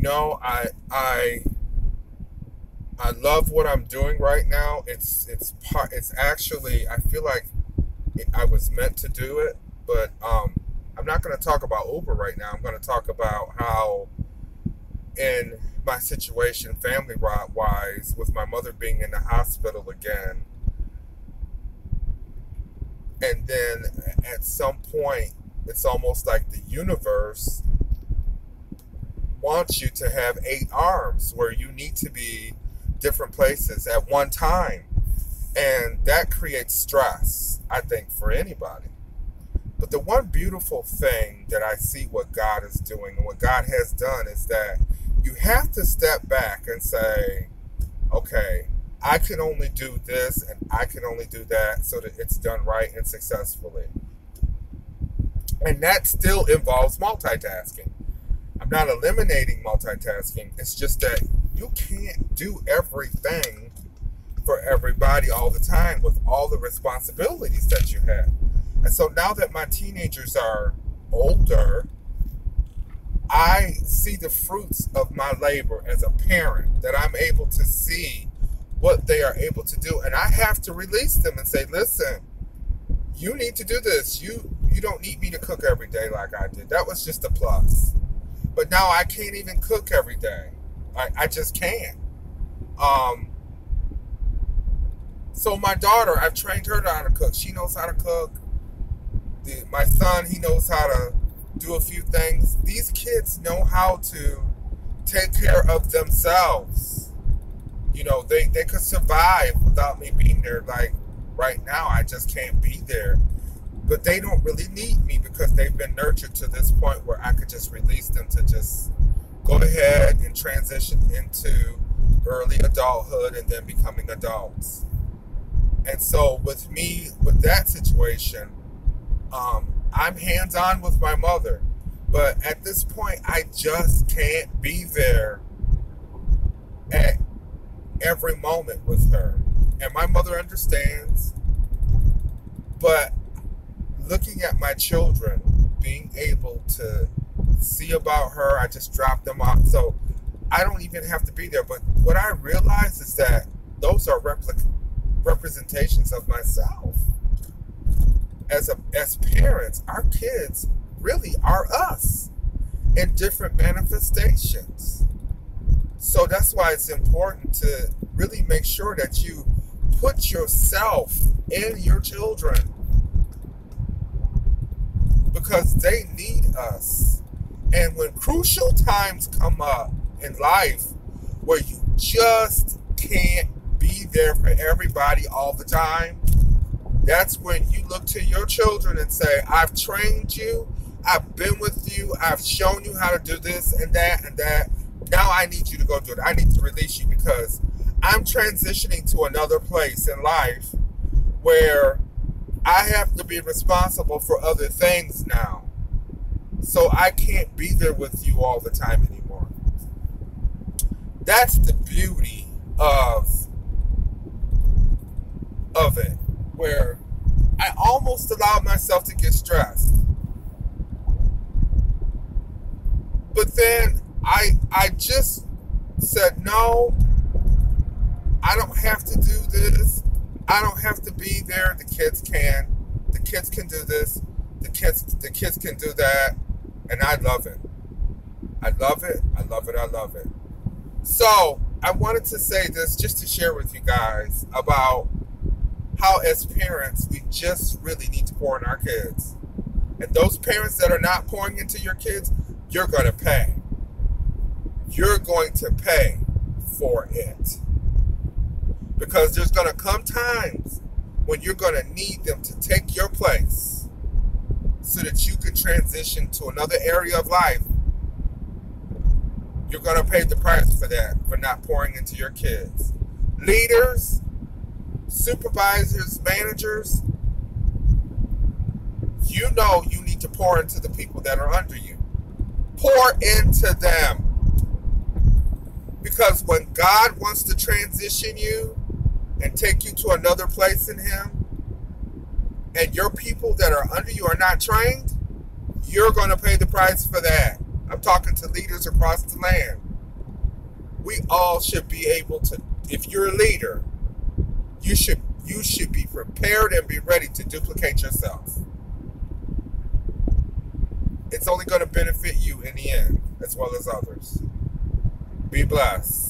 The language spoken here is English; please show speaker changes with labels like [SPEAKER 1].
[SPEAKER 1] know, I love what I'm doing right now. It's actually I feel like I was meant to do it, but I'm not going to talk about Uber right now. I'm going to talk about how in my situation, family wise, with my mother being in the hospital again, and then at some point, it's almost like the universe wants you to have eight arms where you need to be different places at one time. And that creates stress, I think, for anybody. But the one beautiful thing that I see what God is doing and what God has done is that you have to step back and say, okay, I can only do this and I can only do that so that it's done right and successfully. And that still involves multitasking. I'm not eliminating multitasking. It's just that you can't do everything for everybody all the time with all the responsibilities that you have. And so now that my teenagers are older, I see the fruits of my labor as a parent, that I'm able to see what they are able to do. And I have to release them and say, listen, you need to do this. You don't need me to cook every day like I did. That was just a plus. But now I can't even cook every day. I just can't. So my daughter, I've trained her how to cook. She knows how to cook. My son, he knows how to do a few things. These kids know how to take care of themselves. You know, they could survive without me being there. Like right now, I just can't be there. But they don't really need me because they've been nurtured to this point where I could just release them to just go ahead and transition into early adulthood and then becoming adults. And so with me, with that situation, I'm hands-on with my mother. But at this point, I just can't be there at every moment with her. And my mother understands. But looking at my children, being able to see about her, I just drop them off. So I don't even have to be there. But what I realize is that those are representations of myself. As parents, our kids really are us in different manifestations. So that's why it's important to really make sure that you put yourself in your children, because they need us. And when crucial times come up in life where you just can't be there for everybody all the time, that's when you look to your children and say, I've trained you, I've been with you, I've shown you how to do this and that and that. Now I need you to go do it. I need to release you because I'm transitioning to another place in life where I have to be responsible for other things now. So I can't be there with you all the time anymore. That's the beauty of it, where I almost allowed myself to get stressed. But then I just said, no, I don't have to do this. I don't have to be there. The kids can. The kids can do this. The kids can do that. And I love it. I love it. I love it. I love it. So I wanted to say this just to share with you guys about how as parents, we just really need to pour in our kids. And those parents that are not pouring into your kids, you're going to pay. You're going to pay for it. Because there's going to come times when you're going to need them to take your place so that you can transition to another area of life. You're going to pay the price for that, for not pouring into your kids. Leaders, supervisors, managers, you know you need to pour into the people that are under you. Pour into them. Because when God wants to transition you and take you to another place in Him, and your people that are under you are not trained, you're going to pay the price for that. I'm talking to leaders across the land. all should be able to, if you're a leader, you should be prepared and be ready to duplicate yourself. It's only going to benefit you in the end, as well as others. Be blessed.